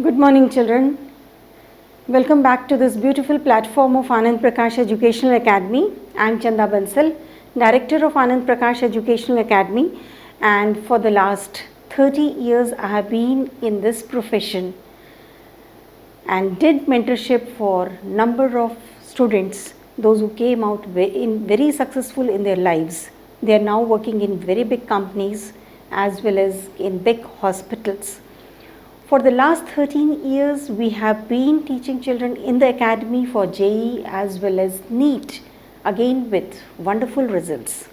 Good morning, children. Welcome back to this beautiful platform of Anand Prakash Educational Academy. I am Chanda Bansal, Director of Anand Prakash Educational Academy, and for the last 30 years I have been in this profession and did mentorship for number of students, those who came out very successful in their lives. They are now working in very big companies as well as in big hospitals. For the last 13 years, we have been teaching children in the academy for JEE as well as NEET, again with wonderful results.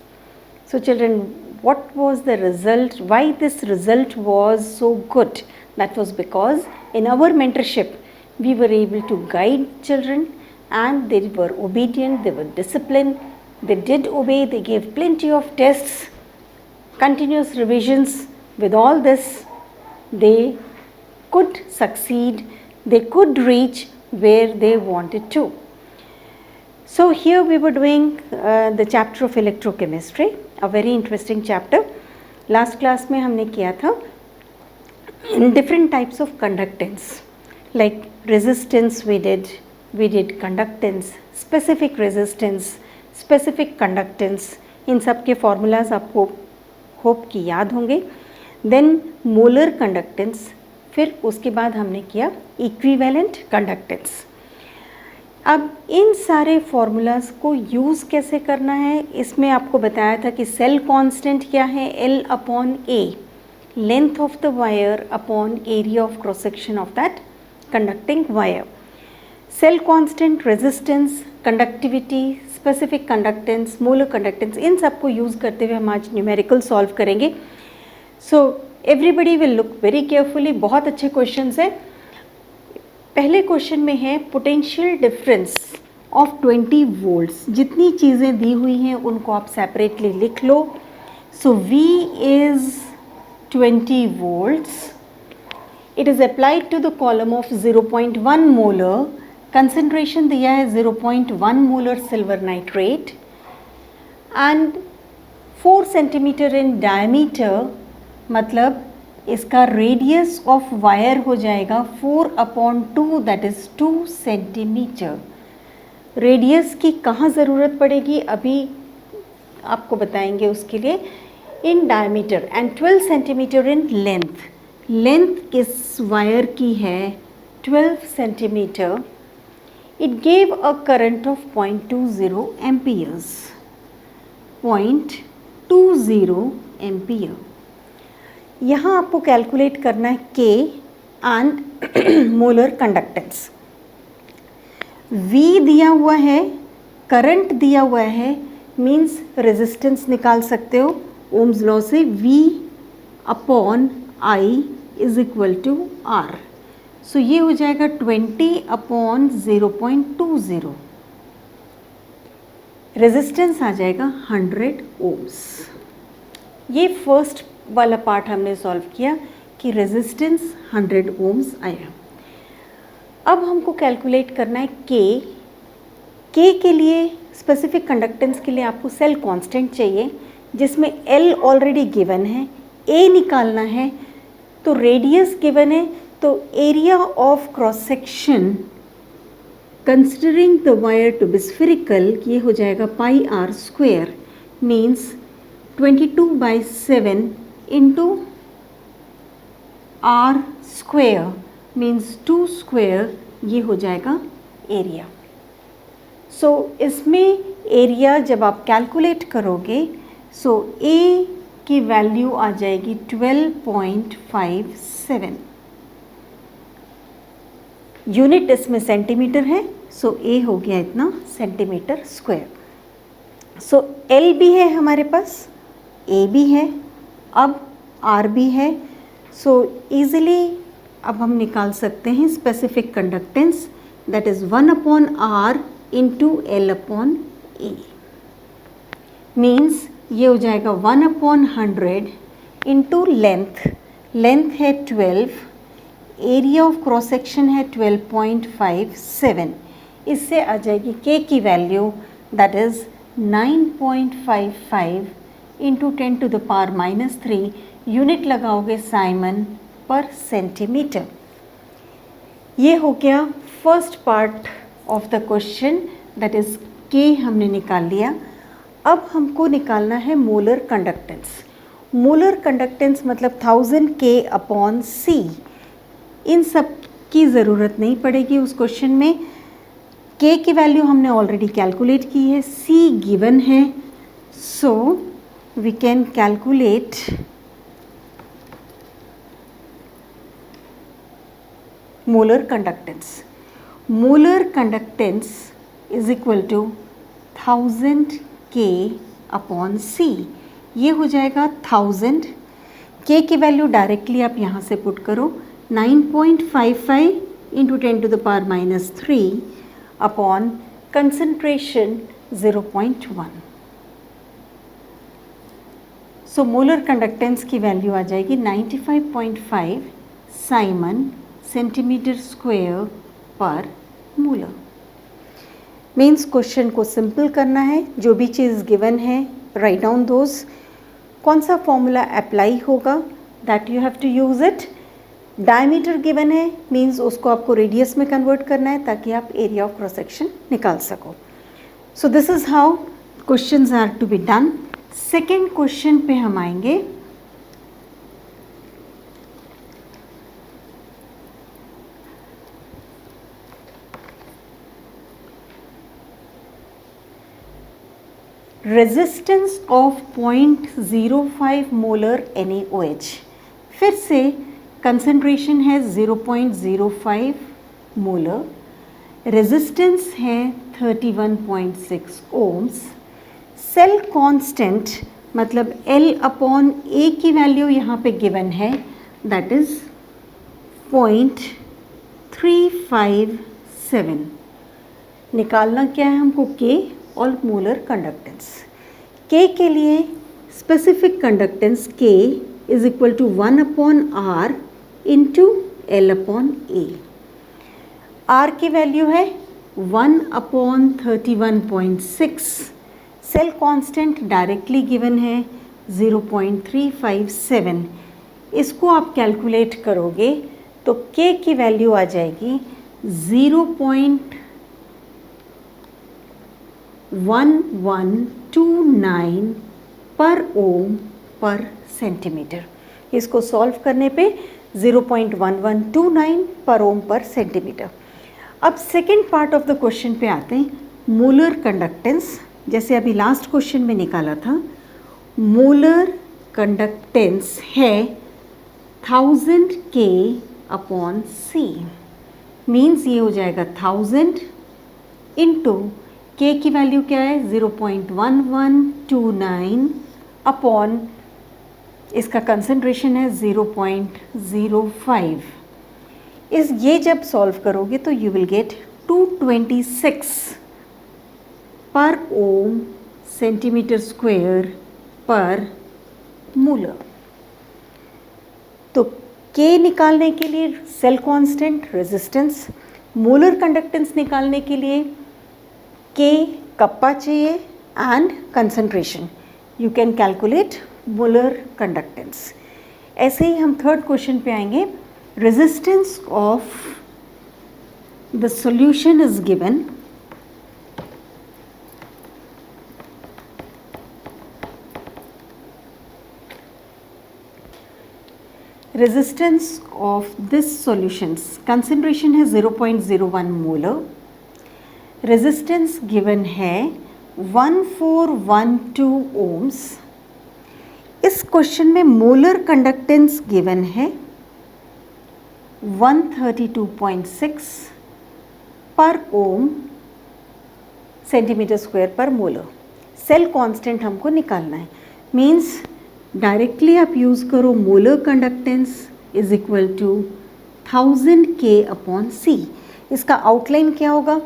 So children, what was the result? Why this result was so good? That was because in our mentorship, we were able to guide children and they were obedient, they were disciplined, they did obey, they gave plenty of tests, continuous revisions. With all this, they could succeed, they could reach where they wanted to. So here we were doing the chapter of electrochemistry, a very interesting chapter. Last class में हमने किया था different types of conductance, like resistance we did conductance, specific resistance, specific conductance. इन सब के formulas आपको hope कि याद होंगे. Then molar conductance, फिर उसके बाद हमने किया इक्विवेलेंट कंडक्टेंस. अब इन सारे फॉर्मूलाज को यूज़ कैसे करना है, इसमें आपको बताया था कि सेल कांस्टेंट क्या है, L upon A, length of the wire upon area of cross section of that conducting wire. Cell constant, resistance, conductivity, specific conductance, molar conductance, इन सबको यूज़ करते हुए हम आज न्यूमेरिकल सॉल्व करेंगे. So everybody will look very carefully. बहुत अच्छे questions हैं. पहले क्वेश्चन में है पोटेंशियल डिफरेंस ऑफ 20 वोल्ट्स. जितनी चीज़ें दी हुई हैं उनको आप सेपरेटली लिख लो. So V is 20 volts. It is applied to the column of 0.1 molar. Concentration दिया है 0.1 molar silver nitrate and 4 centimetre in diameter. मतलब इसका रेडियस ऑफ वायर हो जाएगा 4/2, दैट इज़ 2 सेंटीमीटर. रेडियस की कहाँ ज़रूरत पड़ेगी अभी आपको बताएंगे उसके लिए. In diameter and 12 centimetre in length. Length इस वायर की है 12 centimetre. It gave a current of 0.20 amperes. 0.20 ampere. यहाँ आपको कैलकुलेट करना है K and molar conductance. V दिया हुआ है, करंट दिया हुआ है, मींस रेजिस्टेंस निकाल सकते हो ओम्स लॉ से. V अपॉन I is equal to R. So ये हो जाएगा 20 अपॉन 0.20. रेजिस्टेंस आ जाएगा 100 ओम्स. ये फर्स्ट वाला पार्ट हमने सॉल्व किया कि रेजिस्टेंस 100 ओम्स आया. अब हमको कैलकुलेट करना है K के लिए, स्पेसिफिक कंडक्टेंस के लिए आपको सेल कांस्टेंट चाहिए जिसमें L ऑलरेडी गिवन है, A निकालना है. तो रेडियस गिवन है, तो area of cross section considering the wire to be spherical ये हो जाएगा πr², means 22/7 into r square means 2 square. ये हो जाएगा एरिया. सो इसमें एरिया जब आप कैलकुलेट करोगे सो A की वैल्यू आ जाएगी 12.57. यूनिट इसमें सेंटीमीटर है, सो A हो गया इतना सेंटीमीटर स्क्वायर. सो L भी है हमारे पास, A भी है, अब R भी है. सो ईज़िली अब हम निकाल सकते हैं specific conductance, that is 1/R into L/A. Means ये हो जाएगा 1/100 इंटू लेंथ. लेंथ है 12, एरिया ऑफ क्रॉस सेक्शन है 12.57. इससे आ जाएगी K की value, that is 9.55 into 10⁻³ unit लगाओगे साइमन पर सेंटीमीटर. ये हो गया first part of the question, that is के हमने निकाल लिया। अब हमको निकालना है मोलर कंडक्टेंस। मोलर कंडक्टेंस मतलब 1000 के अपॉन सी। इन सब की ज़रूरत नहीं पड़ेगी उस क्वेश्चन में। के की वैल्यू हमने ऑलरेडी कैलकुलेट की है, सी गिवन है, so we can calculate molar conductance. Molar conductance is equal to 1000 K upon C. ये हो जाएगा 1000। K की वैल्यू डायरेक्टली आप यहाँ से पुट करो, 9.55 into 10 to the power minus 3 upon concentration 0.1। So molar conductance की वैल्यू आ जाएगी 95.5 साइमन सेंटीमीटर स्क्वायर पर मोलर। मीन्स क्वेश्चन को सिंपल करना है, जो भी चीज़ गिवन है राइट डाउन दोज। कौन सा फॉर्मूला अप्लाई होगा, that you have to use it. Diameter given है, मीन्स उसको आपको रेडियस में कन्वर्ट करना है ताकि आप एरिया ऑफ क्रॉस सेक्शन निकाल सको। So this is how questions are to be done. Second question पे हम आएंगे। Resistance of 0.05 molar NaOH। फिर से कंसंट्रेशन है 0.05 मोलर, रेजिस्टेंस है 31.6 ओम्स। सेल कांस्टेंट मतलब L अपॉन A की वैल्यू यहाँ पे गिवन है, दैट इज 0.357। निकालना क्या है हमको, K और मोलर कंडक्टेंस। K के लिए specific conductance K is equal to 1 upon R into L upon A। R की वैल्यू है 1 upon 31.6। Cell constant directly given है 0.357। इसको आप कैलकुलेट करोगे तो K की वैल्यू आ जाएगी 0.1129 पर ओम पर सेंटीमीटर। इसको सॉल्व करने पे 0.1129 पर ओम पर सेंटीमीटर। अब second part of the question पे आते हैं, मोलर कंडक्टेंस। जैसे अभी लास्ट क्वेश्चन में निकाला था, मोलर कंडक्टेंस है 1000 K अपॉन C। मीन्स ये हो जाएगा 1000 इंटू K की वैल्यू क्या है 0.1129 अपॉन इसका कंसंट्रेशन है 0.05। ये जब सॉल्व करोगे तो यू विल गेट 226 पर ओम सेंटीमीटर स्क्वायर पर मोलर। तो K निकालने के लिए cell constant, resistance, molar conductance निकालने के लिए K कप्पा चाहिए and concentration. You can calculate molar conductance. ऐसे ही हम थर्ड क्वेश्चन पे आएंगे। Resistance of the solution is given, resistance of this solutions, concentration है 0.01 मोलर, रेजिस्टेंस गिवन है 1412 ओम्स। इस क्वेश्चन में मोलर कंडक्टेंस गिवन है 132.6 पर ओम सेंटीमीटर स्क्वायर पर मोलर। सेल कांस्टेंट हमको निकालना है, मीन्स डायरेक्टली आप यूज़ करो molar conductance is equal to 1000 K upon C। इसका आउटलाइन क्या होगा,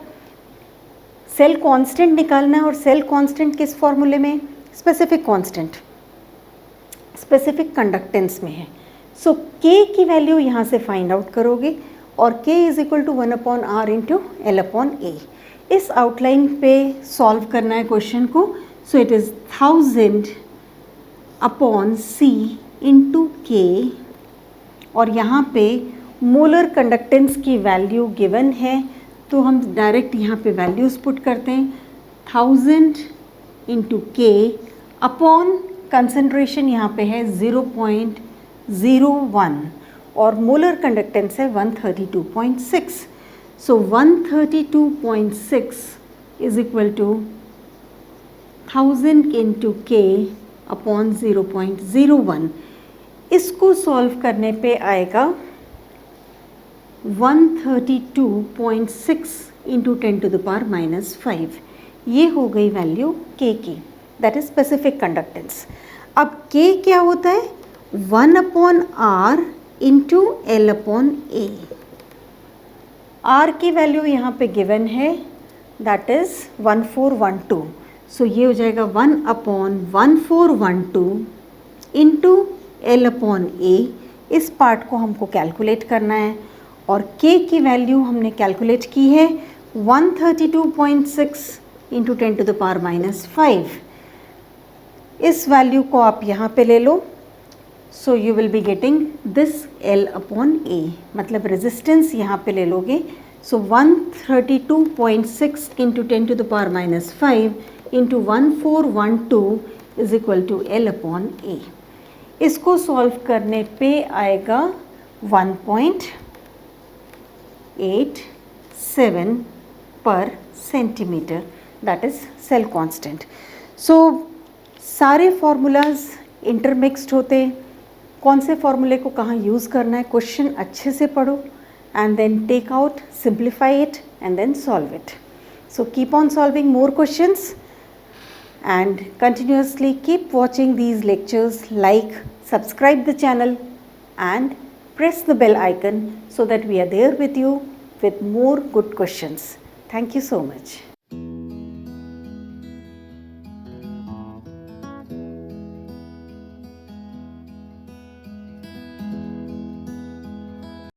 सेल कांस्टेंट निकालना है और सेल कांस्टेंट किस फॉर्मूले में, स्पेसिफिक कांस्टेंट, स्पेसिफिक कंडक्टेंस में है। सो K की वैल्यू यहाँ से फाइंड आउट करोगे और K is equal to 1 upon R into L upon A। इस आउटलाइन पे सॉल्व करना है क्वेश्चन को। So it is 1000 upon C into K और यहाँ पे मोलर कंडक्टेंस की वैल्यू गिवन है, तो हम डायरेक्ट यहाँ पे वैल्यूज़ पुट करते हैं 1000 इंटू के अपॉन कंसनट्रेशन यहाँ पे है 0.01 और मोलर कंडक्टेंस है 132.6. सो 132.6 इज इक्वल टू 1000 इंटू के अपॉन 0.01. इसको सॉल्व करने पे आएगा 132.6 इंटू 10⁻⁻5. ये हो गई वैल्यू के की, दैट इज स्पेसिफिक कंडक्टेंस. अब के क्या होता है? 1/r into L/A. r की वैल्यू यहाँ पे गिवन है, दैट इज 1412. सो ये हो जाएगा 1/1412 इंटू L/A. इस पार्ट को हमको कैलकुलेट करना है और k की वैल्यू हमने कैलकुलेट की है 132.6 इंटू 10⁻⁻5. इस वैल्यू को आप यहाँ पे ले लो. So you will be getting this L/A, मतलब रेजिस्टेंस यहाँ पे ले लोगे. So 132.6 into 10⁻⁻5 into 1412 is equal to L/A. इसको सॉल्व करने पे आएगा 1.87 पर centimetre, that is cell constant. So सारे फॉर्मूलाज इंटरमिक्स्ड होते, कौन से फॉर्मूले को कहाँ यूज़ करना है, क्वेश्चन अच्छे से पढ़ो and then take out, simplify it and then solve it. So keep on solving more questions and continuously keep watching these lectures. Like, subscribe the channel and press the bell icon so that we are there with you with more good questions. Thank you so much.